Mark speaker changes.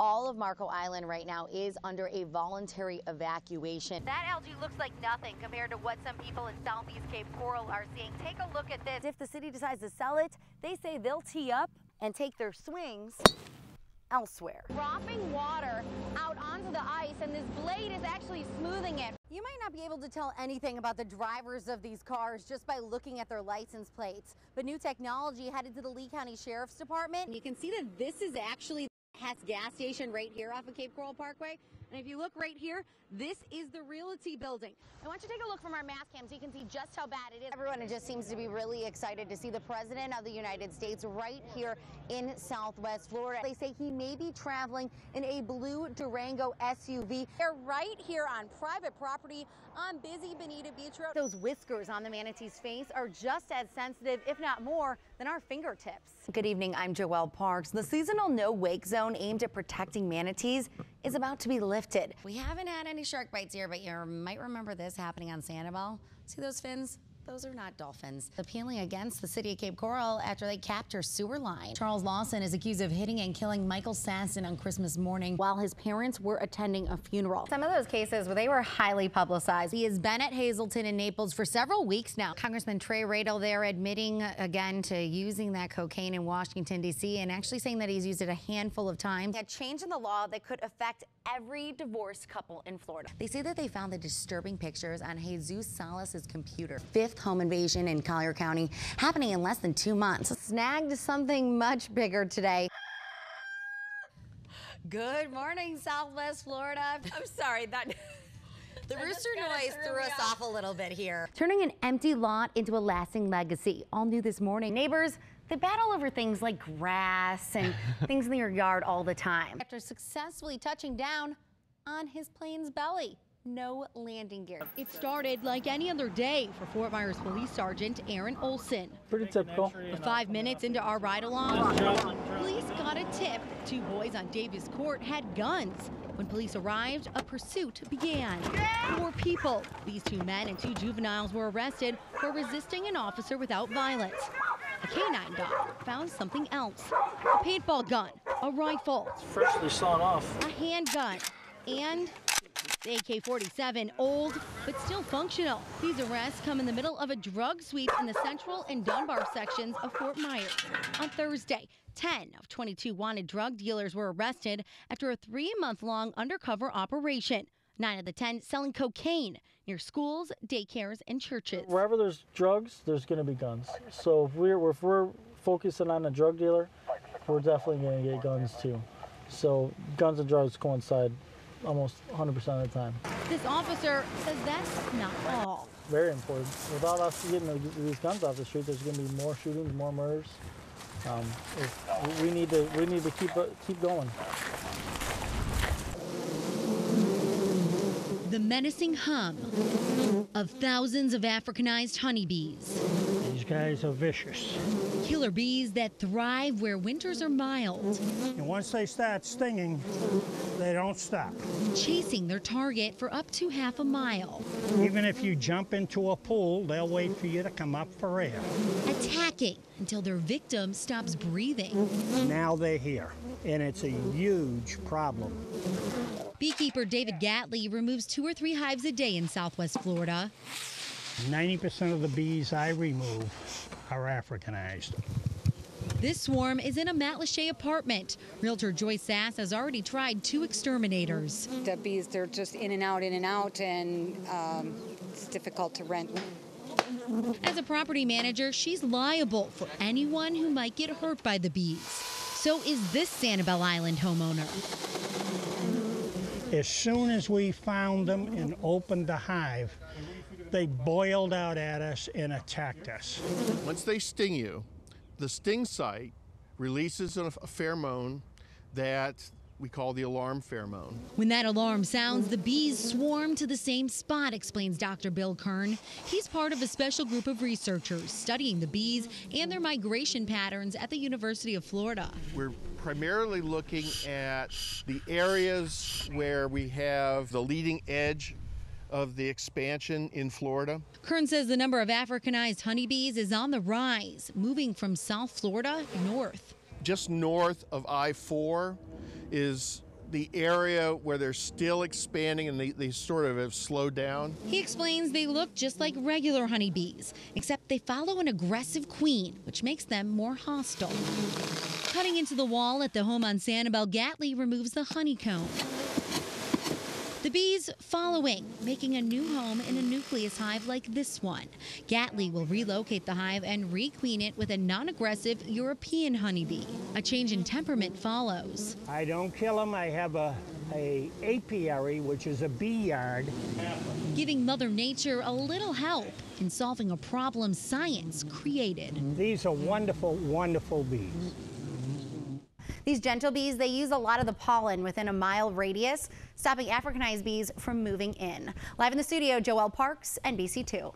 Speaker 1: All of Marco Island right now is under a voluntary evacuation.
Speaker 2: That algae looks like nothing compared to what some people in Southeast Cape Coral are seeing. Take a look at this.
Speaker 1: If the city decides to sell it, they say they'll tee up and take their swings elsewhere.
Speaker 3: Dropping water out onto the ice, and this blade is actually smoothing it.
Speaker 1: You might not be able to tell anything about the drivers of these cars just by looking at their license plates, but new technology headed to the Lee County Sheriff's Department. You can see that this is actually the Hess gas station right here off of Cape Coral Parkway. And if you look right here, this is the Realty building.
Speaker 3: I want you to take a look from our mass cam so you can see just how bad it is.
Speaker 1: Everyone just seems to be really excited to see the President of the United States right here in Southwest Florida. They say he may be traveling in a blue Durango SUV.
Speaker 3: They're right here on private property on busy Bonita Beach Road.
Speaker 1: Those whiskers on the manatee's face are just as sensitive, if not more, than our fingertips. Good evening, I'm Joelle Parks. The seasonal no-wake zone aimed at protecting manatees is about to be lifted. We haven't had any shark bites here, but you might remember this happening on Sanibel. See those fins? Those are not dolphins. Appealing against the city of Cape Coral after they capped her sewer line. Charles Lawson is accused of hitting and killing Michael Sasson on Christmas morning while his parents were attending a funeral. Some of those cases, they were highly publicized. He has been at Hazleton in Naples for several weeks now. Congressman Trey Radel there admitting again to using that cocaine in Washington, D.C. and actually saying that he's used it a handful of times. A change in the law that could affect every divorced couple in Florida. They say that they found the disturbing pictures on Jesus Salas's computer. Fifth home invasion in Collier County happening in less than 2 months. Snagged something much bigger today. Good morning, Southwest Florida. I'm sorry, that the rooster noise threw us off a little bit here. Turning an empty lot into a lasting legacy. All new this morning. Neighbors, they battle over things like grass and things in their yard all the time. After successfully touching down on his plane's belly. No landing gear.
Speaker 4: It started like any other day for Fort Myers Police Sergeant Aaron Olson.
Speaker 5: Pretty typical.
Speaker 4: 5 minutes into our ride-along, police got a tip. 2 boys on Davis Court had guns. When police arrived, a pursuit began. 4 people. These 2 men and 2 juveniles were arrested for resisting an officer without violence. A canine dog found something else. A paintball gun, a rifle,
Speaker 5: It's freshly sawn off.
Speaker 4: a handgun, and the AK-47, old but still functional. These arrests come in the middle of a drug sweep in the Central and Dunbar sections of Fort Myers. On Thursday, 10 of 22 wanted drug dealers were arrested after a 3-month-long undercover operation. 9 of the 10 selling cocaine near schools, daycares, and churches.
Speaker 5: Wherever there's drugs, there's going to be guns. So if we're focusing on a drug dealer, we're definitely going to get guns too. So guns and drugs coincide almost 100% of the time.
Speaker 4: This officer says that's not all.
Speaker 5: Very important. Without us getting these guns off the street, there's going to be more shootings, more murders. We need to keep going.
Speaker 4: The menacing hum of thousands of Africanized honeybees.
Speaker 6: These guys are vicious.
Speaker 4: Killer bees that thrive where winters are mild.
Speaker 6: And once they start stinging, they don't stop.
Speaker 4: Chasing their target for up to half a mile.
Speaker 6: Even if you jump into a pool, they'll wait for you to come up for air.
Speaker 4: Attacking until their victim stops breathing.
Speaker 6: Now they're here, and it's a huge problem.
Speaker 4: Beekeeper David Gatley removes 2 or 3 hives a day in Southwest Florida.
Speaker 6: 90% of the bees I remove are Africanized.
Speaker 4: This swarm is in a Matlacha apartment. Realtor Joyce Sass has already tried 2 exterminators.
Speaker 7: The bees, they're just in and out, and it's difficult to rent.
Speaker 4: As a property manager, she's liable for anyone who might get hurt by the bees. So is this Sanibel Island homeowner.
Speaker 6: As soon as we found them and opened the hive, they boiled out at us and attacked us.
Speaker 8: Once they sting you, the sting site releases a pheromone that we call the alarm pheromone.
Speaker 4: When that alarm sounds, the bees swarm to the same spot, explains Dr. Bill Kern. He's part of a special group of researchers studying the bees and their migration patterns at the University of Florida.
Speaker 8: We're primarily looking at the areas where we have the leading edge of the expansion in Florida.
Speaker 4: Kern says the number of Africanized honeybees is on the rise, moving from South Florida north.
Speaker 8: Just north of I-4 is the area where they're still expanding and they sort of have slowed down.
Speaker 4: He explains they look just like regular honeybees, except they follow an aggressive queen, which makes them more hostile. Cutting into the wall at the home on Sanibel, Gatley removes the honeycomb. The bees following, making a new home in a nucleus hive like this one. Gatley will relocate the hive and requeen it with a non-aggressive European honeybee. A change in temperament follows.
Speaker 6: I don't kill them. I have a apiary, which is a bee yard.
Speaker 4: Giving Mother Nature a little help in solving a problem science created.
Speaker 6: These are wonderful, wonderful bees.
Speaker 1: These gentle bees, they use a lot of the pollen within a mile radius, stopping Africanized bees from moving in. Live in the studio, Joelle Parks, NBC2.